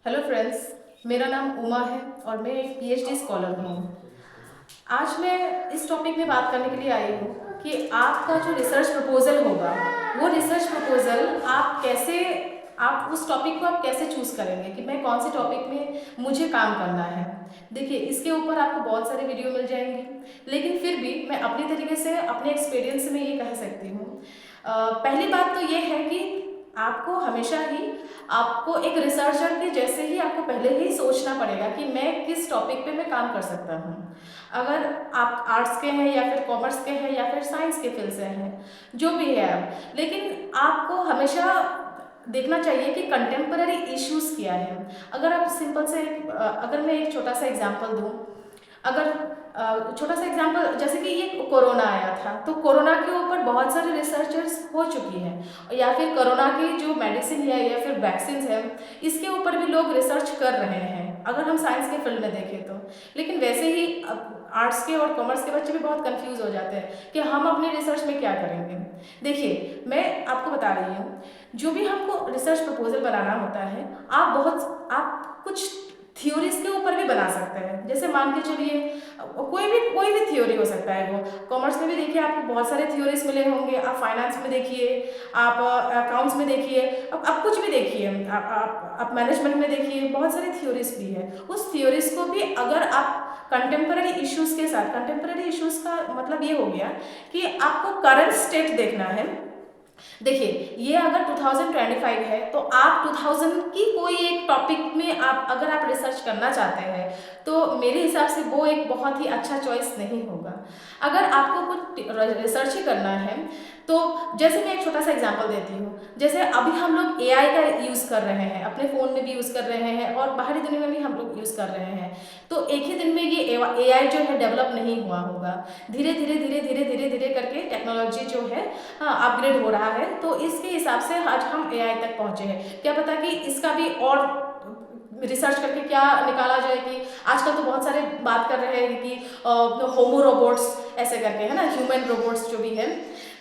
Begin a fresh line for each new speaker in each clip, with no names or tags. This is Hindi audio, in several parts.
हेलो फ्रेंड्स, मेरा नाम उमा है और मैं एक पीएचडी स्कॉलर हूँ। आज मैं इस टॉपिक में बात करने के लिए आई हूँ कि आपका जो रिसर्च प्रपोजल होगा, वो रिसर्च प्रपोजल आप उस टॉपिक को आप कैसे चूज़ करेंगे कि मैं कौन से टॉपिक में मुझे काम करना है। देखिए, इसके ऊपर आपको बहुत सारे वीडियो मिल जाएंगे, लेकिन फिर भी मैं अपनी तरीके से अपने एक्सपीरियंस में ये कह सकती हूँ। पहली बात तो ये है कि आपको हमेशा ही आपको एक रिसर्चर के जैसे ही आपको पहले ही सोचना पड़ेगा कि मैं किस टॉपिक पे मैं काम कर सकता हूँ। अगर आप आर्ट्स के हैं या फिर कॉमर्स के हैं या फिर साइंस के फील्ड से हैं, जो भी है आप, लेकिन आपको हमेशा देखना चाहिए कि कंटेम्पररी इश्यूज क्या है। अगर मैं एक छोटा सा एग्जांपल दूँ, अगर छोटा सा एग्जांपल, जैसे कि ये कोरोना आया था, तो कोरोना के ऊपर बहुत सारे रिसर्चर्स हो चुकी हैं, या फिर कोरोना की जो मेडिसिन है या फिर वैक्सीन है, इसके ऊपर भी लोग रिसर्च कर रहे हैं, अगर हम साइंस के फील्ड में देखें तो। लेकिन वैसे ही आर्ट्स के और कॉमर्स के बच्चे भी बहुत कंफ्यूज हो जाते हैं कि हम अपने रिसर्च में क्या करेंगे। देखिए, मैं आपको बता रही हूँ, जो भी हमको रिसर्च प्रपोजल बनाना होता है, आप कुछ थ्योरीज के ऊपर भी बना सकते हैं। जैसे मान के चलिए, कोई भी थ्योरी हो सकता है। वो कॉमर्स में भी देखिए, आपको बहुत सारे थ्योरीज मिले होंगे। आप फाइनेंस में देखिए, आप अकाउंट्स में देखिए, आप कुछ भी देखिए, आप मैनेजमेंट में देखिए, बहुत सारे थ्योरीज भी है। उस थ्योरीज को भी अगर आप कंटेम्पररी इश्यूज के साथ, कंटेम्पररी इश्यूज का मतलब ये हो गया कि आपको करंट स्टेट देखना है। देखिए, ये अगर 2025 है तो आप 2000 की कोई एक टॉपिक में अगर आप रिसर्च करना चाहते हैं, तो मेरे हिसाब से वो एक बहुत ही अच्छा चॉइस नहीं होगा। अगर आपको कुछ रिसर्च ही करना है, तो जैसे मैं एक छोटा सा एग्जांपल देती हूँ। जैसे अभी हम लोग एआई का यूज़ कर रहे हैं, अपने फ़ोन में भी यूज़ कर रहे हैं और बाहरी दुनिया में भी हम लोग यूज़ कर रहे हैं। तो एक ही दिन में ये एआई जो है डेवलप नहीं हुआ होगा। धीरे धीरे धीरे धीरे धीरे धीरे करके टेक्नोलॉजी जो है अपग्रेड हो रहा है। तो इसके हिसाब से आज हम एआई तक पहुँचे हैं। क्या पता कि इसका भी और रिसर्च करके क्या निकाला जाए। कि आजकल तो बहुत सारे बात कर रहे हैं कि होमो रोबोट्स ऐसे करके, है ना, ह्यूमन रोबोट्स जो भी है।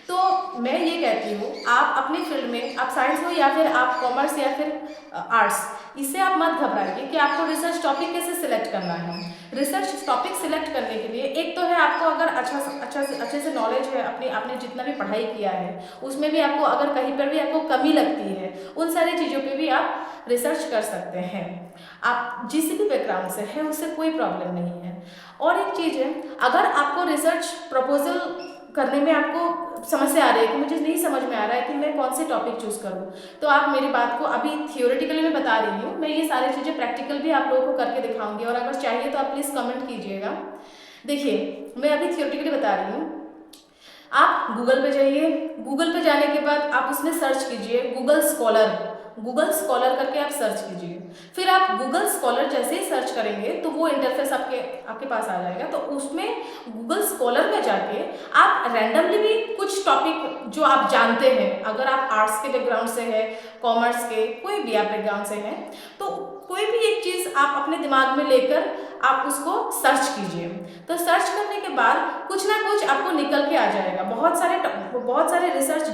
तो मैं ये कहती हूँ, आप अपनी फील्ड में, आप साइंस हो या फिर आप कॉमर्स या फिर आर्ट्स, इससे आप मत घबराइए कि आपको रिसर्च टॉपिक कैसे सिलेक्ट करना है। रिसर्च टॉपिक सिलेक्ट करने के लिए एक तो है, आपको अगर अच्छे से नॉलेज है, आपने जितना भी पढ़ाई किया है उसमें भी आपको अगर कहीं पर भी आपको कमी लगती है, उन सारी चीज़ों पे भी आप रिसर्च कर सकते हैं। आप जिस भी बैकग्राउंड से है उससे कोई प्रॉब्लम नहीं है। और एक चीज़ है, अगर आपको रिसर्च प्रपोजल करने में आपको समस्या आ रही है कि मुझे नहीं समझ में आ रहा है कि मैं कौन से टॉपिक चूज़ करूँ, तो आप मेरी बात को, अभी थियोरेटिकली मैं बता रही हूँ, मैं ये सारी चीज़ें प्रैक्टिकल भी आप लोगों को करके दिखाऊंगी, और अगर चाहिए तो आप प्लीज़ कमेंट कीजिएगा। देखिए, मैं अभी थियोरेटिकली बता रही हूँ। आप गूगल पे जाइए, गूगल पे जाने के बाद आप उसमें सर्च कीजिए गूगल स्कॉलर करके आप सर्च कीजिए। फिर आप गूगल स्कॉलर जैसे ही सर्च करेंगे तो वो इंटरफेस आपके पास आ जाएगा। तो उसमें गूगल स्कॉलर में जाके आप रैंडमली भी कुछ टॉपिक जो आप जानते हैं, अगर आप आर्ट्स के बैकग्राउंड से है, कॉमर्स के, कोई भी आप बैकग्राउंड से हैं, तो कोई भी एक चीज़ आप अपने दिमाग में लेकर आप उसको सर्च कीजिए। तो सर्च करने के बाद कुछ ना कुछ आपको निकल के आ जाएगा। बहुत सारे रिसर्च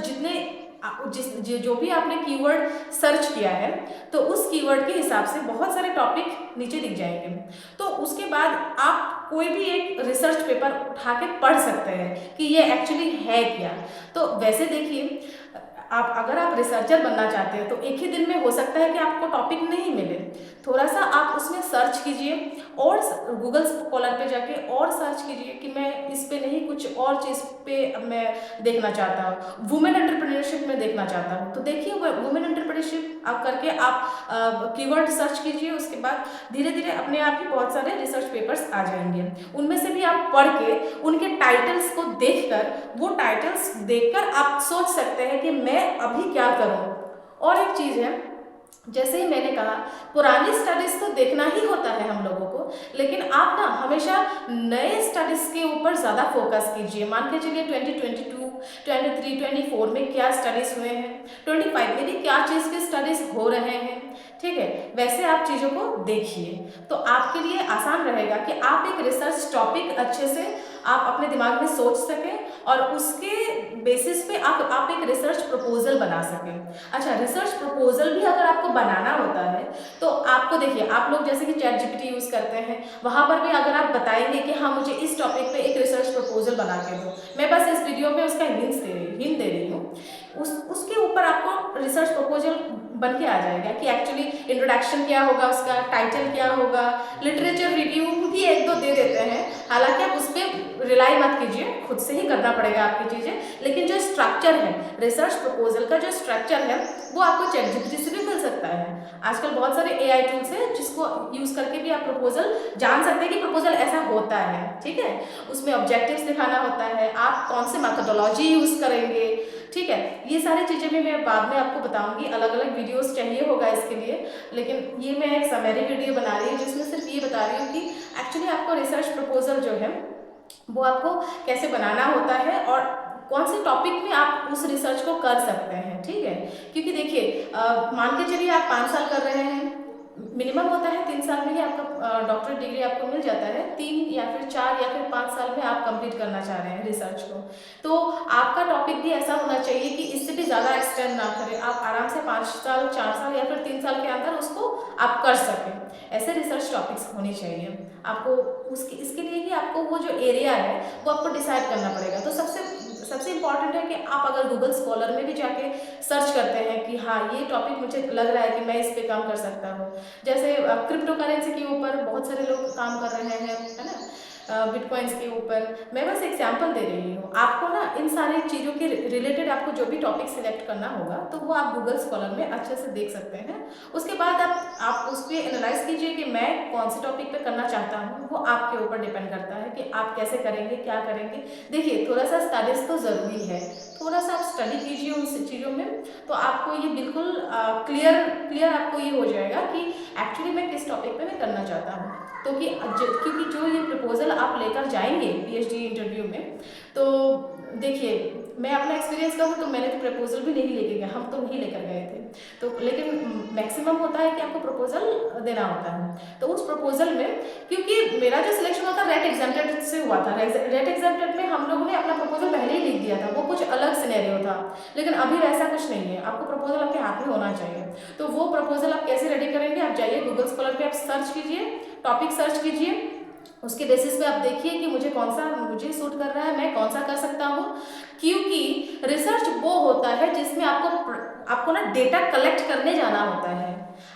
जो भी आपने कीवर्ड सर्च किया है, तो उस कीवर्ड के हिसाब से बहुत सारे टॉपिक नीचे दिख जाएंगे। तो उसके बाद आप कोई भी एक रिसर्च पेपर उठा के पढ़ सकते हैं कि ये एक्चुअली है क्या। तो वैसे देखिए, अगर आप रिसर्चर बनना चाहते हैं तो एक ही दिन में हो सकता है कि आपको टॉपिक नहीं मिले। थोड़ा सा आप उसमें सर्च कीजिए, और गूगल स्कॉलर पे जाके और सर्च कीजिए कि मैं इस पे नहीं, कुछ और चीज़ पे मैं देखना चाहता हूँ, वुमेन एंटरप्रेन्योरशिप में देखना चाहता हूँ। तो देखिए, वुमेन एंटरप्रेन्योरशिप आप करके आप कीवर्ड सर्च कीजिए। उसके बाद धीरे धीरे अपने आप ही बहुत सारे रिसर्च पेपर्स आ जाएंगे। उनमें से भी आप पढ़ के उनके टाइटल्स को देखकर, वो टाइटल्स देखकर आप सोच सकते हैं कि मैं अभी क्या करूं। और एक चीज़ है, जैसे ही मैंने कहा, पुरानी स्टडीज़ तो देखना ही होता है हम लोगों को, लेकिन आप ना हमेशा नए स्टडीज़ के ऊपर ज़्यादा फोकस कीजिए। मान के चलिए 2022, 23, 24 में क्या स्टडीज़ हुए हैं, 25 में भी क्या चीज़ के स्टडीज़ हो रहे हैं, ठीक है, वैसे आप चीज़ों को देखिए। तो आपके लिए आसान रहेगा कि आप एक रिसर्च टॉपिक अच्छे से आप अपने दिमाग में सोच सकें, और उसके बेसिस पे आप एक रिसर्च प्रपोजल बना सकें। अच्छा, रिसर्च प्रपोजल भी अगर आपको बनाना होता है तो आपको देखिए, आप लोग जैसे कि चैट जीपीटी यूज़ करते हैं, वहाँ पर भी अगर आप बताएंगे कि हाँ मुझे इस टॉपिक पे एक रिसर्च प्रपोजल बना के दो, मैं बस इस वीडियो में उसका हिंट दे रही हूँ, उसके ऊपर आपको रिसर्च प्रपोजल बन के आ जाएगा कि एक्चुअली इंट्रोडक्शन क्या होगा, उसका टाइटल क्या होगा, लिटरेचर रिव्यू भी एक दो दे देते हैं। हालांकि आप उस पर रिलाई मत कीजिए, खुद से ही करना पड़ेगा आपकी चीज़ें, लेकिन जो स्ट्रक्चर है रिसर्च प्रपोजल का, जो स्ट्रक्चर है वो आपको चैट जीपीटी से भी मिल सकता है। आजकल बहुत सारे एआई टूल्स हैं जिसको यूज़ करके भी आप प्रपोजल जान सकते हैं कि प्रपोजल ऐसा होता है, ठीक है। उसमें ऑब्जेक्टिव्स दिखाना होता है, आप कौन से मेथोडोलॉजी यूज़ करेंगे, ठीक है। ये सारी चीज़ें भी मैं बाद में आपको बताऊंगी, अलग अलग वीडियोस चाहिए होगा इसके लिए, लेकिन ये मैं एक समरी वीडियो बना रही हूँ जिसमें सिर्फ ये बता रही हूँ कि एक्चुअली आपको रिसर्च प्रपोजल जो है वो आपको कैसे बनाना होता है और कौन से टॉपिक में आप उस रिसर्च को कर सकते हैं, ठीक है। क्योंकि देखिए मान के चलिए आप 5 साल कर रहे हैं, मिनिमम होता है 3 साल में ही आपका डॉक्टरेट डिग्री आपको मिल जाता है, 3 या फिर 4 या फिर 5 साल में आप कंप्लीट करना चाह रहे हैं रिसर्च को, तो आपका टॉपिक भी ऐसा होना चाहिए कि इससे भी ज़्यादा एक्सटेंड ना करें, आप आराम से 5 साल 4 साल या फिर 3 साल के अंदर उसको आप कर सकें। ऐसे रिसर्च टॉपिक्स होने चाहिए आपको। उसके इसके लिए ही आपको वो जो एरिया है वो आपको डिसाइड करना पड़ेगा। तो सबसे इम्पॉर्टेंट है कि आप अगर गूगल स्कॉलर में भी जाके सर्च करते हैं कि हाँ ये टॉपिक मुझे लग रहा है कि मैं इस पे काम कर सकता हूँ, जैसे क्रिप्टो करेंसी के ऊपर बहुत सारे लोग काम कर रहे हैं, है ना, बिटकॉइंस के ऊपर, मैं बस एग्जांपल दे रही हूँ आपको ना। इन सारी चीज़ों के रिलेटेड आपको जो भी टॉपिक सिलेक्ट करना होगा तो वो आप गूगल स्कॉलर में अच्छे से देख सकते हैं। उसके बाद आप उस पर एनालाइज कीजिए कि मैं कौन से टॉपिक पे करना चाहता हूँ, वो आपके ऊपर डिपेंड करता है कि आप कैसे करेंगे, क्या करेंगे। देखिए थोड़ा सा स्टडीज तो ज़रूरी है, थोड़ा सा आप स्टडी कीजिए उन चीज़ों में, तो आपको ये बिल्कुल क्लियर आपको ये हो जाएगा कि एक्चुअली मैं किस टॉपिक पे मैं करना चाहता हूँ। तो क्योंकि जो ये प्रपोजल आप लेकर जाएंगे पीएचडी इंटरव्यू में, तो देखिए मैं अपना एक्सपीरियंस कहूँ तो मैंने तो प्रपोजल भी नहीं लेके गया, हम तो नहीं लेकर गए थे, तो लेकिन मैक्सिमम होता है कि आपको प्रपोजल देना होता है। तो उस प्रपोजल में, क्योंकि मेरा जो सिलेक्शन हुआ था रेट एग्जाम्प्टेड से हुआ था, रेट एग्जाम्प्टेड में हम लोगों ने अपना प्रपोजल पहले ही लिख दिया था, वो कुछ अलग सिनेरियो था, लेकिन अभी वैसा कुछ नहीं है, आपको प्रपोजल आपके हाथ में होना चाहिए। तो वो प्रपोजल आप कैसे रेडी करेंगे, आप जाइए गूगल स्कॉलर पे, आप सर्च कीजिए, टॉपिक सर्च कीजिए, उसके बेसिस पे आप देखिए कि मुझे सूट कर रहा है, मैं कौन सा कर सकता हूँ। क्योंकि रिसर्च वो होता है जिसमें आपको ना डेटा कलेक्ट करने जाना होता है।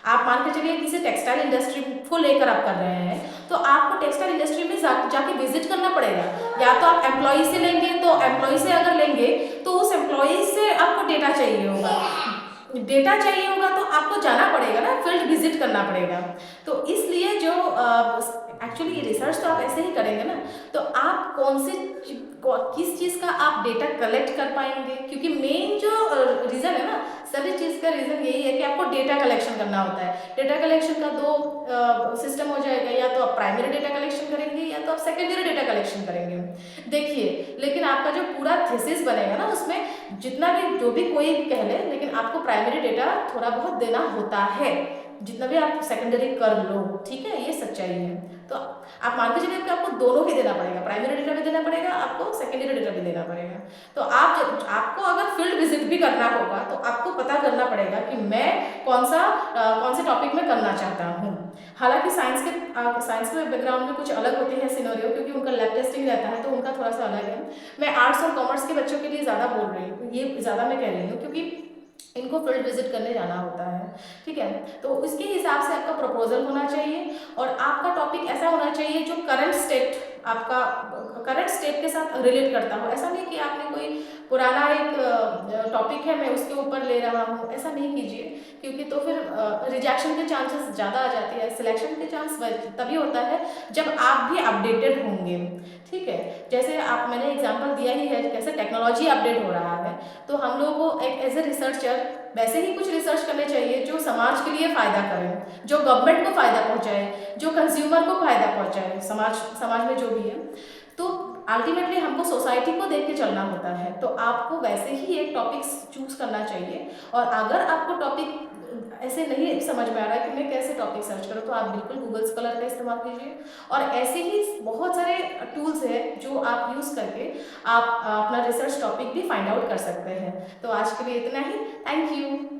आप मान के चलिए किसी टेक्सटाइल इंडस्ट्री को लेकर आप कर रहे हैं, तो आपको टेक्सटाइल इंडस्ट्री में जाके विजिट करना पड़ेगा, या तो आप एम्प्लॉय से लेंगे, तो एम्प्लॉय से अगर लेंगे तो उस एम्प्लॉय से आपको डेटा चाहिए होगा, तो आपको जाना पड़ेगा ना, फील्ड विजिट करना पड़ेगा। तो इसलिए जो एक्चुअली रिसर्च तो आप ऐसे ही करेंगे ना, तो आप किस चीज़ का आप डेटा कलेक्ट कर पाएंगे, क्योंकि मेन जो रीज़न है ना, सभी चीज़ का रीज़न यही है कि आपको डेटा कलेक्शन करना होता है। डेटा कलेक्शन का दो सिस्टम हो जाएगा, या तो आप प्राइमरी डेटा कलेक्शन करेंगे या तो आप सेकेंडरी डेटा कलेक्शन करेंगे। देखिए लेकिन आपका जो पूरा थीसिस बनेगा ना, उसमें जितना भी जो भी कोई कह ले, लेकिन आपको प्राइमरी डेटा थोड़ा बहुत देना होता है, जितना भी आप सेकेंडरी कर लो, ठीक है, ये सच्चाई है। तो आप मान के चलिए कि आपको दोनों ही देना पड़ेगा, प्राइमरी डेटा भी देना पड़ेगा, आपको सेकेंडरी डेटा भी देना पड़ेगा। तो आपको अगर फील्ड विजिट भी करना होगा तो आपको पता करना पड़ेगा कि मैं कौन से टॉपिक में करना चाहता हूँ। हालांकि साइंस के बैकग्राउंड में कुछ अलग होते हैं सिनेरियो, क्योंकि उनका लैब टेस्टिंग रहता है, तो उनका थोड़ा सा अलग है। मैं आर्ट्स और कॉमर्स के बच्चों के लिए ज़्यादा बोल रही हूँ, ये ज़्यादा मैं कह रही हूँ, क्योंकि इनको फील्ड विजिट करने जाना होता है, ठीक है। तो उसके हिसाब से आपका प्रपोजल होना चाहिए, और आपका टॉपिक ऐसा होना चाहिए जो करंट स्टेट के साथ रिलेट करता हो। ऐसा नहीं कि आपने कोई पुराना एक टॉपिक है मैं उसके ऊपर ले रहा हूँ, ऐसा नहीं कीजिए, क्योंकि तो फिर रिजेक्शन के चांसेस ज़्यादा आ जाते हैं। सिलेक्शन के चांस तभी होता है जब आप भी अपडेटेड होंगे, ठीक है। जैसे मैंने एग्जांपल दिया ही है, कैसे टेक्नोलॉजी अपडेट हो रहा है, तो हम लोगों को एक एज ए रिसर्चर वैसे ही कुछ रिसर्च करने चाहिए जो समाज के लिए फ़ायदा करे, जो गवर्नमेंट को फ़ायदा पहुंचाए, जो कंज्यूमर को फ़ायदा पहुंचाए, समाज में जो भी है। तो अल्टीमेटली हमको सोसाइटी को देख के चलना होता है, तो आपको वैसे ही एक टॉपिक चूज करना चाहिए। और अगर आपको टॉपिक ऐसे नहीं समझ में आ रहा है कि मैं कैसे टॉपिक सर्च करूँ, तो आप बिल्कुल गूगल स्कॉलर का इस्तेमाल कीजिए। और ऐसे ही बहुत सारे टूल्स हैं जो आप यूज़ करके आप अपना रिसर्च टॉपिक भी फाइंड आउट कर सकते हैं। तो आज के लिए इतना ही। Thank you.